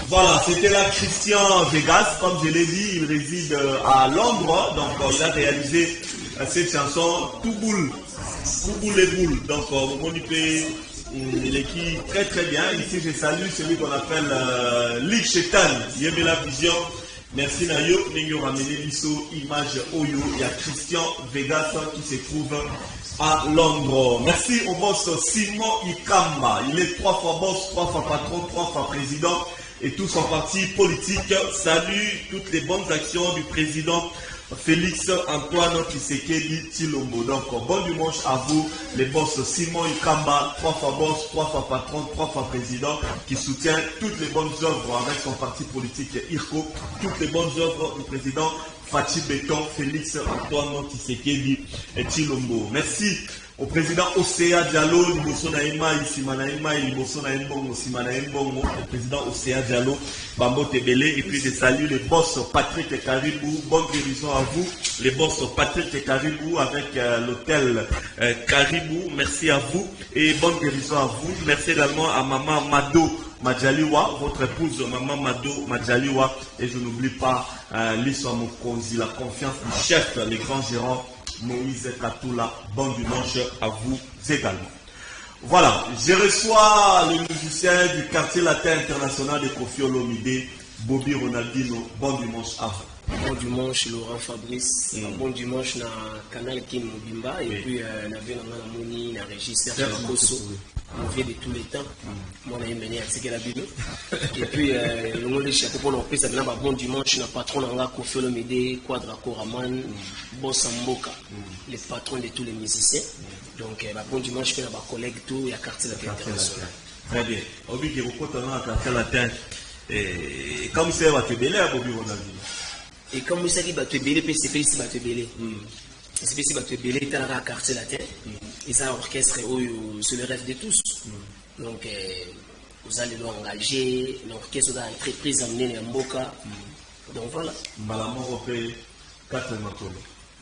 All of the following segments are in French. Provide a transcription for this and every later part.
Voilà, c'était là Christian Vegas, comme je l'ai dit, il réside à Londres, donc il a réalisé cette chanson Tout boule les boules. Donc on il écrit très très bien. Ici je salue celui qu'on appelle Lig Chetan, Yémé la vision. Merci Nayo, nous ramené l'ISO image Oyo, il y a Christian Vegas qui se trouve à Londres. Merci au boss Simon Ikamba, il est 3 fois boss, 3 fois patron, 3 fois président et tout son parti politique. Salue toutes les bonnes actions du président Félix Antoine Tshisekedi Tshilombo. Donc bon dimanche à vous, les boss Simon Ikamba, 3 fois boss, 3 fois patron, 3 fois président, qui soutient toutes les bonnes œuvres avec son parti politique IRCO, toutes les bonnes œuvres du président Fatih Béton, Félix Antoine Tshisekedi Tshilombo. Merci au président Osea Diallo, Liboso Naïma, Isimanaïma, Liboso Naïmbongo, Simanaïmbongo, le président Osea Diallo, Bambo Tebele, et puis je salue les boss Patrick Caribou, bonne guérison à vous, les boss Patrick Caribou avec l'hôtel Caribou, merci à vous, et bonne guérison à vous. Merci également à Maman Mado Majaliwa, votre épouse Maman Mado Majaliwa, et je n'oublie pas l'Issa Mokonzi, la confiance du chef, les grands gérants, Moïse Katoula, bon dimanche à vous également. Voilà, je reçois le musicien du quartier latin international de Kofi Olomide, Bobby Ronaldinho, bon dimanche à vous. Bon dimanche Laurent Fabrice, bon dimanche na Canal Kim Mobimba, et puis na Venanga Moni, na Régis Serge Koso, mauvais de tous les temps. Moi na mené à Tsekela Bilo. Et puis le monde de chapeau pour l'opé, ça vient bon dimanche na patron na Kofi Olomide, Quadra Koraman, Bossa Mboka, les patrons de tous les musiciens. Donc bon dimanche je fais ma collègue tout et à quartier latin international. Très bien. Obi qui recote dans quartier latin. Et comme c'est va te belé à Bobby Ronaldinho. Et comme vous savez, c'est belé, c'est ici, c'est belé. C'est ici, c'est belé, c'est dans la quartier latin. Et ça, orchestre, c'est le rêve de tous. Donc, vous allez l'engager, l'orchestre de l'entreprise amener à Mboka. Donc voilà. Malamon repère 4 mois.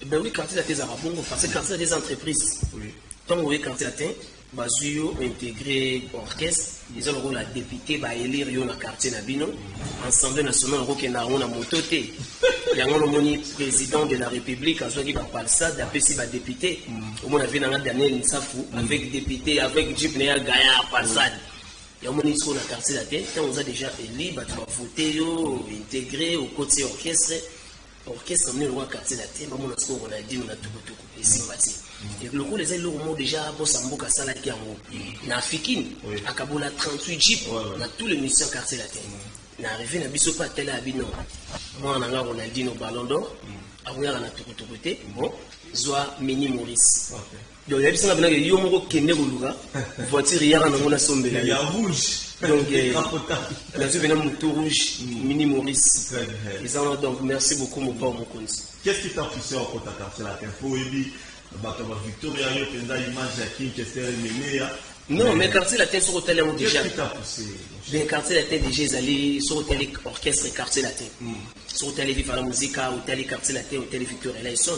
Ben oui, quartier latin, ça va bon, parce que quartier des entreprises. Tant que vous voyez quartier latin, Bazuyo intégré orchestre, ils ont la députée, élire dans le quartier Nabino, Assemblée nationale, qui a une mototé. Il y a un président de la République, qui va parler ça, d'après si député, au moins, il y a un Daniel Nsafou, avec député, avec Jeep Nea Gaya, Parsad. Il y a un ministre dans le quartier Latin, quand on a déjà élu, tu vas voter, intégrer au côté orchestre. Orchestre, on est au quartier Latin, on a dit, on a tout, et sympathie. Et le coup, les élèves ont déjà bossé en Boka Salaki en haut. Na Fikine, à Kabola 38 jeeps, on a tous les musiciens quartier latin. On est arrivé à Bissopa Télé à Bino. Moi, on a dit nos ballons d'or. Après, on a tout côté. Bon, Zoa Mini Maurice. Donc, il y a des gens qui ont dit que les voitures, il y a un sombre. Il y a rouge. Donc, on a vu un tout rouge, Mini Maurice. Donc, merci beaucoup, mon père, mon compte. Qu'est-ce qui t'a poussé au côté quartier latin? Victoria, non, mais quartier latin sur hôtel déjà. Qu'est-ce qui t'a poussé? Les quartiers latin déjà, ils allaient sur hôtel orchestre quartier latin. Sur hôtel Viva la Musique, hôtel quartier latin, hôtel Victoria, là ils sont.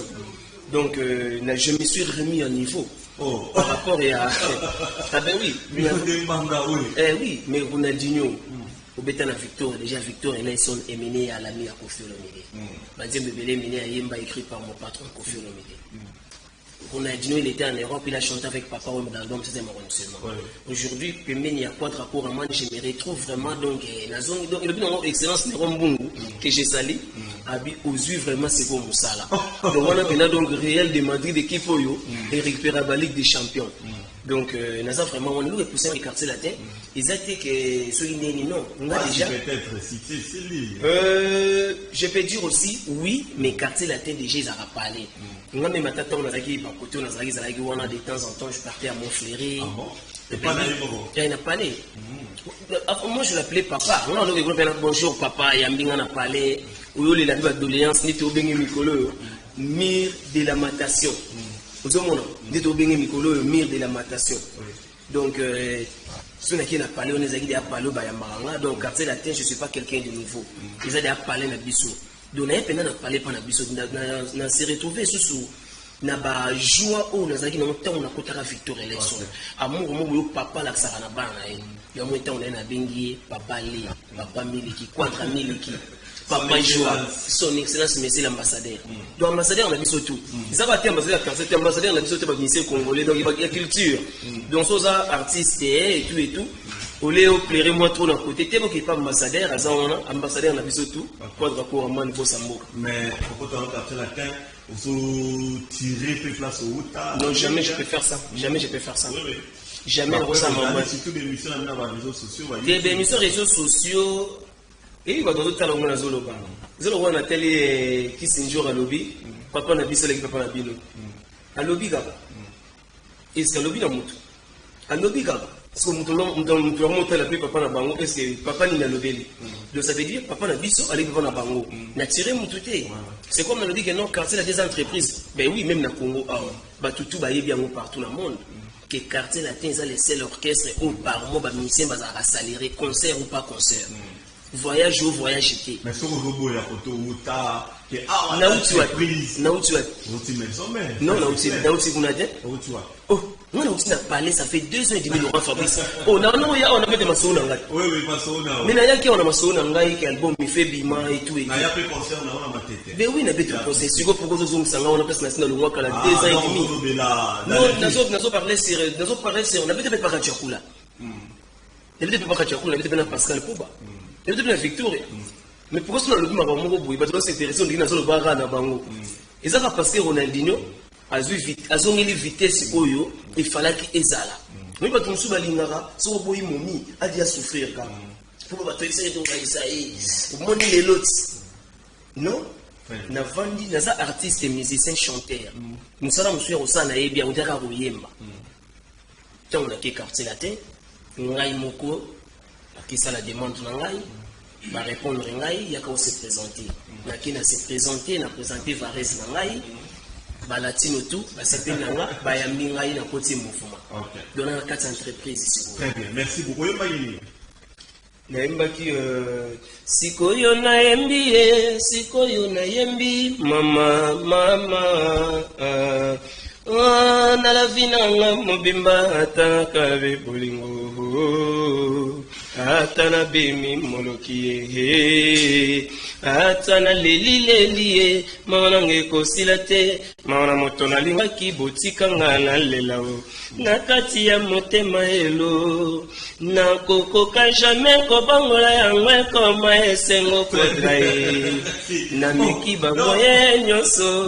Donc, je me suis remis au niveau. Par rapport à. Ah ben oui. Oui, mais Ronaldinho. Au Bétana Victor, déjà Victor et Nelson est mené à l'ami à Kofi Olomide. Badim Bebele mené à Yemba écrit par mon patron Kofi Olomide. Ronaldinho, il était en Europe, il a chanté avec Papa Wem dans l'album, c'était mon seulement. Aujourd'hui, il y a 4 rapports à moi, je me retrouve vraiment donc la zone, donc le but de excellence de Rombungu, que j'ai sali, aux yeux vraiment c'est comme ça là. Donc on a donc réel de Madrid équipe et récupérer la Ligue des Champions. Donc, nous avons vraiment, on nous repoussé les quartiers latins. Ils ont dit que ceux qui non, on a déjà. Peut-être cité, je peux dire aussi, oui, mais quartiers latins déjà, ils ont parlé. On a même à on a dit, côté, on a de temps en temps, je partais à Montfleury. Ah bon? Et pas d'aller, il n'a pas parlé. Moi, je l'appelais papa. On a dit, bonjour papa, Yambing en a parlé. Où il a dit, doléance, ni tout bien, Mikolo, mire de la matation. Vous avez dit Mikolo, mire de la matation. Donc, ceux qui ont parlé, on les a dit à parler au donc, quartier latin, je ne suis pas quelqu'un de nouveau. Ils ont dit à parler à Bissou. Donc, on a parlé par Bissou. On s'est retrouvé sous na ba joie o nazaki na temps na kotaka victoire élection amour mo papa la saka na bana yo mo temps na bengi papa li papa miliki 4000 ki papa joie son excellence monsieur l'ambassadeur donc ambassadeur na biso tout ça va être ambassadeur quand c'est ambassadeur na biso te ba ministère congolais donc il y a culture donc ça artiste et tout au léo plaire moi trop d'un côté t'es qui pas ambassadeur ambassadeur na biso tout quadra pour man bo samboka mais pourquoi tu as quartier latin vous tirer place au Outa. Non, jamais je peux faire ça. Jamais je peux faire ça. Oui, oui. Jamais on ça m'a surtout des émissions dans les réseaux sociaux. Des émissions réseaux sociaux. Et il va dans d'autres talents on a zolo ba. Zolo on a télé qui s'injure à lobby. Papa na biso les papa na bino. À lobby ga. Est-ce que lobby na mutu? À lobby ga. Parce que mutu monter la papa na bango est-ce que papa ni na lobby. Donc ça veut dire papa na biso allez papa na bango. Na tirer mututé. C'est comme on dit que non quartier des entreprises. Ben oui, même na Congo ba tout ba yebi yango partout dans le monde. Que quartier latin ça laisser l'orchestre au par mois ba musicien ba za salaire concert ou pas concert. Voyage ou voyage été. Mais sur le robot la photo Outa que na entreprise. Na outu. Non, na outu kuna de. Oh, moi na outu na parler ça fait 2 ans et demi Laurent Fabrice. Oh non, on a fait des maçons na ngai. Oui, maçons na. Mais na yaki on a maçons na ngai qui album mi fait bima et tout et tout. Na ya fait concert na on a matete. Mais oui, na betu concert. Siko pour que zoom sanga on a passé na le mois kala 2 ans et demi. Non, nazo parler sur on a betu pas Kachakula. Il était pas Kachakula, il était pas Pascal Pouba. Il était bien Victoria. Mais pourquoi ce n'est pas le Bango Boui? Parce que c'est intéressant de dire que le Barra na Bango. Et ça parce que Ronaldinho a eu une vitesse Oyo, il fallait qu'il ezala. Mais pas tout le monde lingara, so boy momi a dit à souffrir quand. Pour pas essayer de faire pour monter les lots. Non? Na vandi na za artiste musicien chanteur. Nous sommes sur au sana et bien on dirait Royemba. Tant on a qui quartier latin, ngai moko qui ça la demande na ngai. Va répondre ngai il y a qu'à se présenter na qui na se présenter na présenter Varese na ngai ba latino tout ba c'était nanga ba ya ngai na côté mouvement donc na 4 entreprises ici. Très bien, merci beaucoup. Yemba naimba ki sikoyo na yembi mama na la vinanga mobimba ataka be bolingo atana bimi molokie atana leli maana ngeko silate maana moto na linga ki botika ngana lelao nakati ya motema elo na kokoka jamais ko bangola yango koma esengo kwadrai na miki baboye nyoso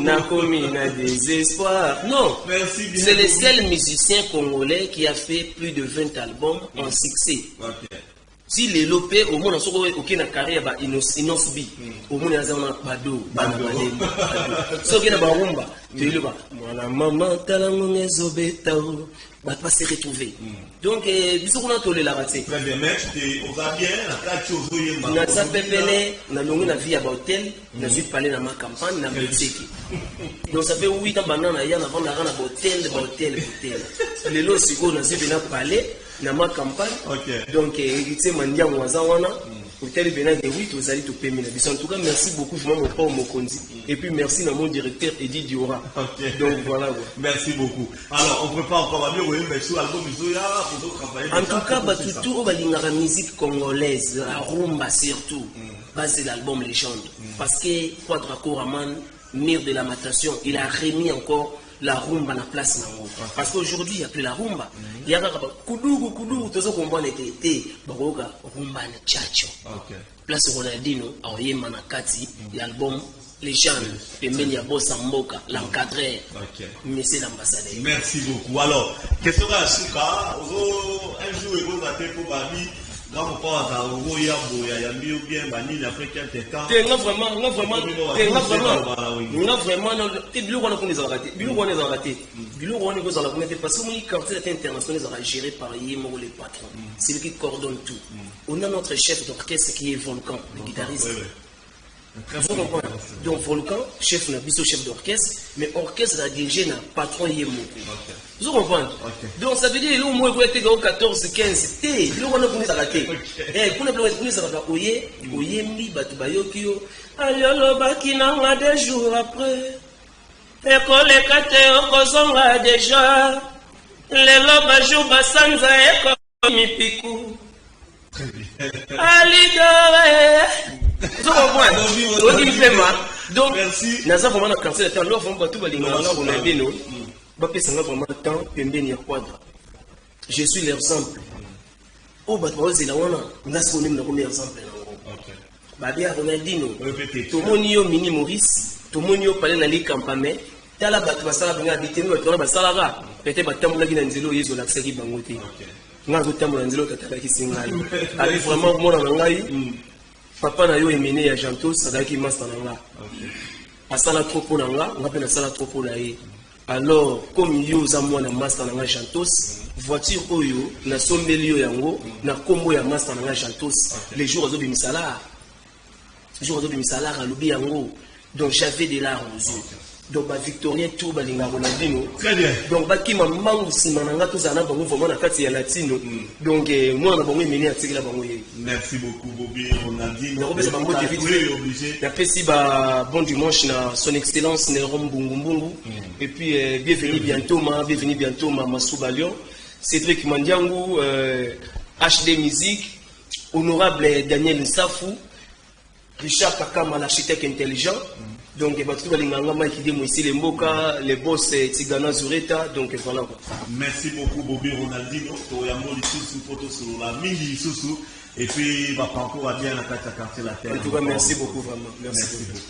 na komi na désespoir. Non, c'est le seul musicien congolais qui a fait plus de 20 albums en succès. Si les lopé au monde aucun carrière ba inosbi au monde azana bado bana malemba so kena ba rumba tu le ba mwana mama talango ngezobeta ba pas se retrouver donc biso kuna tole la raté très bien mais on va bien la kati ozoyemba na za pepele na longi na vie à hôtel na suis parler dans ma campagne na Betseki donc ça fait 8 ans banana ya na vendre na hôtel les lots siko na suis na parler na ma campagne donc il s'est mandia mwazawana hôtel bena de 8 aux alliés to pemina en tout cas merci beaucoup vraiment mon père Mokonzi et puis merci à mon directeur Eddie Diora. Donc voilà merci beaucoup. Alors on prépare encore à mieux mais sur album Isoya pour travailler en tout cas tout au la musique congolaise la rumba surtout c'est l'album légende parce que Quadra Koraman mire de la matation il a remis encore la rumba na place nango parce qu'aujourd'hui il y a plus la rumba il y a kudugu tozo comprendre que baroka rumba na chacho place Ronaldinho aoyema na kati l'album légende pembeni ya bossa mboka l'encadreur monsieur l'ambassadeur. Merci beaucoup. Alors question à Suka un jour il va te pour babi là on parle à Roya Boya ya mieux bien bani africain tétan non vraiment bilo wana ko neza raté bilo wana ko za la connaître parce que mon quartier international est géré par Yemo le patron c'est lui qui coordonne tout on a notre chef d'orchestre qui est Volcan le guitariste Vous comprenez? Donc Volcan, chef Nabiso, chef d'orchestre, mais orchestre a dirigé un patron Yemoko. Vous comprenez? Donc ça veut dire que nous avons été 14, 15, nous avons été pour des jours après. École Kate Okozonga déjà. Les lobes jouent Bassanza et Mipiku. Alidore. Tu comprends? Donc, nous avons vraiment cancellé le temps. Nous avons tout le temps. Je suis l'exemple. Oh, bah, c'est là où on a le premier exemple. Babia Ronaldinho. Tout le monde mini Maurice. Tout le monde parle dans les campagnes. Tala batu basala binga habiter nous tona basala ga peut-être batambola kina nzelo yezo la série bangote nga zo tambola nzelo kataka kisingai ali vraiment mona ngai papa na yo emene ya Jantos adaki master nanga asala trop pour nanga nga pe na sala trop pour na ye alors comme yo za mwana master nanga Jantos voiture oyo na sombeli yo yango na kombo ya master nanga Jantos les jours de misala à l'obi yango donc j'avais des larmes aux yeux. Donc, Victorien Tour, Ronaldinho. Très bien. Donc, qui m'a manqué, vraiment la carte latino. Donc, moi, on a mené à tirer la banque. Merci beaucoup, Bobby Ronaldinho. Merci, bon dimanche, son excellence, Néron Bungumbungu. Et puis, bienvenue bientôt, Massou Balion. Cédric Mandiangou, HD Musique, honorable Daniel Nsafou, Richard Kakama, l'architecte intelligent. Donc, les boss Tigana Zureta, donc voilà. Merci beaucoup, Bobby Ronaldinho. Et puis, ma parcours a bien la quartier la terre. En tout cas, merci beaucoup, vraiment. Merci beaucoup.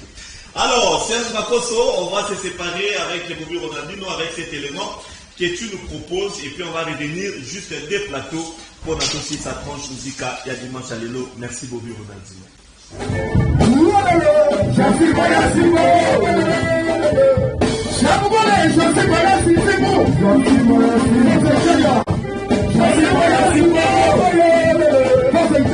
Alors, Serge Makosso, on va se séparer avec le Bobby Ronaldinho, avec cet élément que tu nous proposes. Et puis, on va revenir juste des plateaux pour associer sa tranche musicale. Il y a dimanche à l'élo. Merci, Bobby Ronaldinho. Je